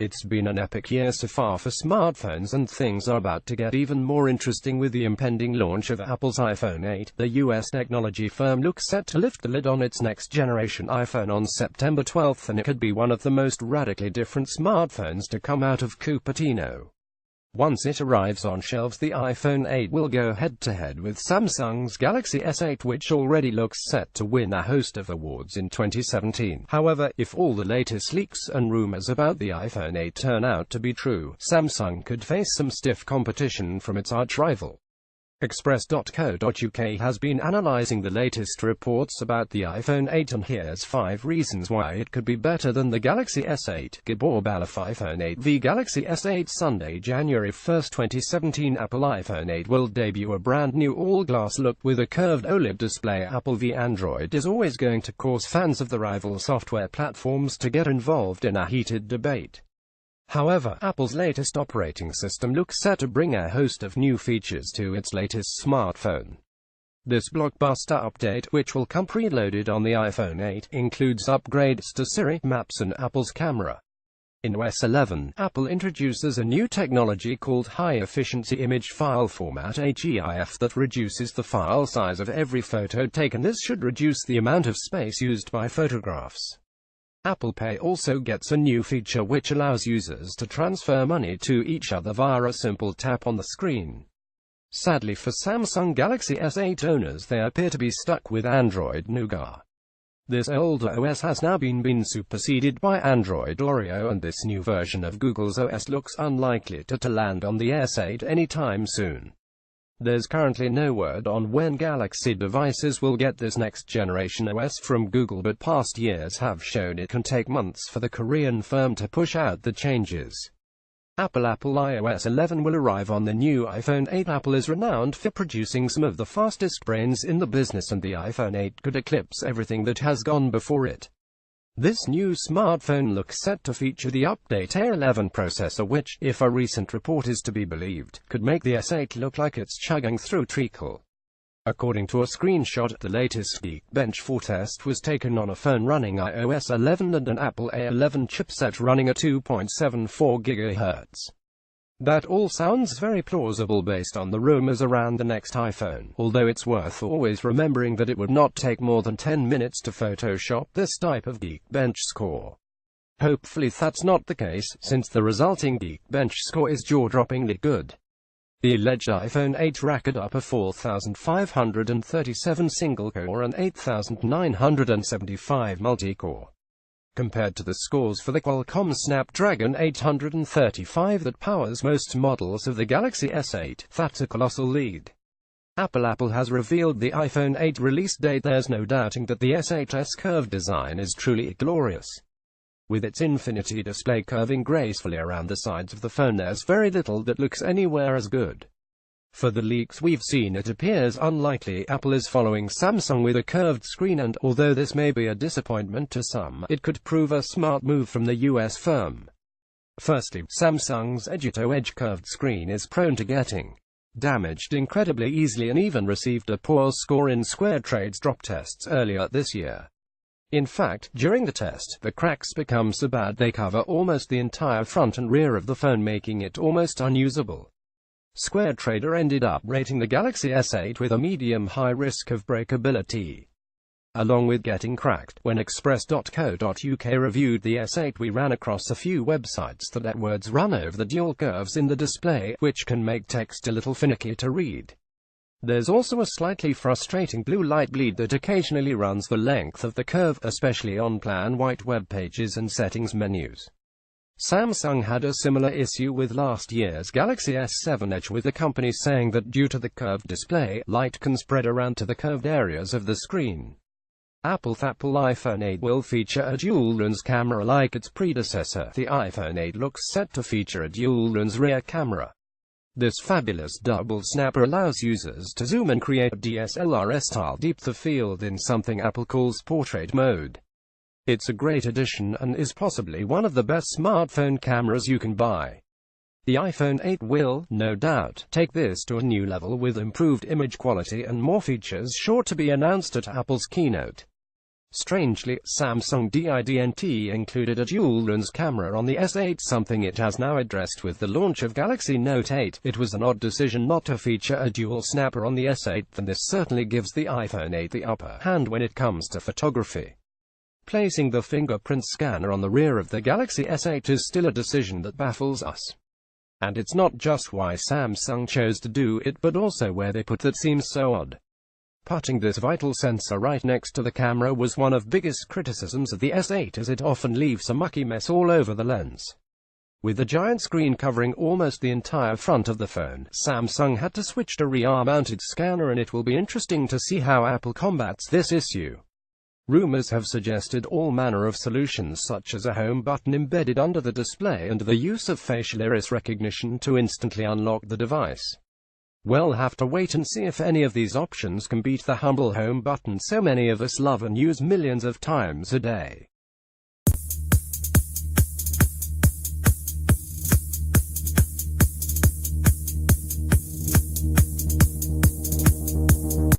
It's been an epic year so far for smartphones, and things are about to get even more interesting with the impending launch of Apple's iPhone 8. The US technology firm looks set to lift the lid on its next-generation iPhone on September 12th, and it could be one of the most radically different smartphones to come out of Cupertino. Once it arrives on shelves, the iPhone 8 will go head-to-head with Samsung's Galaxy S8, which already looks set to win a host of awards in 2017. However, if all the latest leaks and rumors about the iPhone 8 turn out to be true, Samsung could face some stiff competition from its arch-rival. Express.co.uk has been analyzing the latest reports about the iPhone 8, and here's 5 reasons why it could be better than the Galaxy S8. Gabor Balaf iPhone 8 v Galaxy S8 Sunday, January 1, 2017. Apple iPhone 8 will debut a brand new all-glass look with a curved OLED display. Apple v Android is always going to cause fans of the rival software platforms to get involved in a heated debate. However, Apple's latest operating system looks set to bring a host of new features to its latest smartphone. This blockbuster update, which will come preloaded on the iPhone 8, includes upgrades to Siri, Maps and Apple's camera. In OS 11, Apple introduces a new technology called High-Efficiency Image File Format (HEIF) that reduces the file size of every photo taken. This should reduce the amount of space used by photographs. Apple Pay also gets a new feature which allows users to transfer money to each other via a simple tap on the screen. Sadly for Samsung Galaxy S8 owners, they appear to be stuck with Android Nougat. This older OS has now been superseded by Android Oreo, and this new version of Google's OS looks unlikely to land on the S8 anytime soon. There's currently no word on when Galaxy devices will get this next-generation OS from Google, but past years have shown it can take months for the Korean firm to push out the changes. Apple iOS 11 will arrive on the new iPhone 8. Apple is renowned for producing some of the fastest brains in the business, and the iPhone 8 could eclipse everything that has gone before it. This new smartphone looks set to feature the update A11 processor, which, if a recent report is to be believed, could make the S8 look like it's chugging through treacle. According to a screenshot, the latest Geekbench 4 test was taken on a phone running iOS 11 and an Apple A11 chipset running at 2.74 GHz. That all sounds very plausible based on the rumors around the next iPhone, although it's worth always remembering that it would not take more than 10 minutes to Photoshop this type of Geekbench score. Hopefully that's not the case, since the resulting Geekbench score is jaw-droppingly good. The alleged iPhone 8 racked up a 4,537 single-core and 8,975 multi-core. Compared to the scores for the Qualcomm Snapdragon 835 that powers most models of the Galaxy S8, that's a colossal lead. Apple has revealed the iPhone 8 release date. There's no doubting that the S8's curved design is truly glorious. With its infinity display curving gracefully around the sides of the phone, there's very little that looks anywhere as good. For the leaks we've seen, it appears unlikely Apple is following Samsung with a curved screen, and although this may be a disappointment to some, it could prove a smart move from the US firm. Firstly, Samsung's Edge-to Edge curved screen is prone to getting damaged incredibly easily, and even received a poor score in SquareTrade's drop tests earlier this year. In fact, during the test, the cracks become so bad they cover almost the entire front and rear of the phone, making it almost unusable. SquareTrader ended up rating the Galaxy S8 with a medium-high risk of breakability, along with getting cracked. When Express.co.uk reviewed the S8, we ran across a few websites that let words run over the dual curves in the display, which can make text a little finicky to read. There's also a slightly frustrating blue light bleed that occasionally runs the length of the curve, especially on plain white web pages and settings menus. Samsung had a similar issue with last year's Galaxy S7 Edge, with the company saying that due to the curved display, light can spread around to the curved areas of the screen. Apple iPhone 8 will feature a dual-lens camera like its predecessor. The iPhone 8 looks set to feature a dual-lens rear camera. This fabulous double snapper allows users to zoom and create a DSLR-style depth of field in something Apple calls portrait mode. It's a great addition and is possibly one of the best smartphone cameras you can buy. The iPhone 8 will, no doubt, take this to a new level with improved image quality and more features sure to be announced at Apple's keynote. Strangely, Samsung didn't included a dual lens camera on the S8, something it has now addressed with the launch of Galaxy Note 8. It was an odd decision not to feature a dual snapper on the S8, and this certainly gives the iPhone 8 the upper hand when it comes to photography. Placing the fingerprint scanner on the rear of the Galaxy S8 is still a decision that baffles us. And it's not just why Samsung chose to do it, but also where they put that seems so odd. Putting this vital sensor right next to the camera was one of the biggest criticisms of the S8, as it often leaves a mucky mess all over the lens. With the giant screen covering almost the entire front of the phone, Samsung had to switch to rear-mounted scanner, and it will be interesting to see how Apple combats this issue. Rumors have suggested all manner of solutions, such as a home button embedded under the display and the use of facial iris recognition to instantly unlock the device. We'll have to wait and see if any of these options can beat the humble home button so many of us love and use millions of times a day.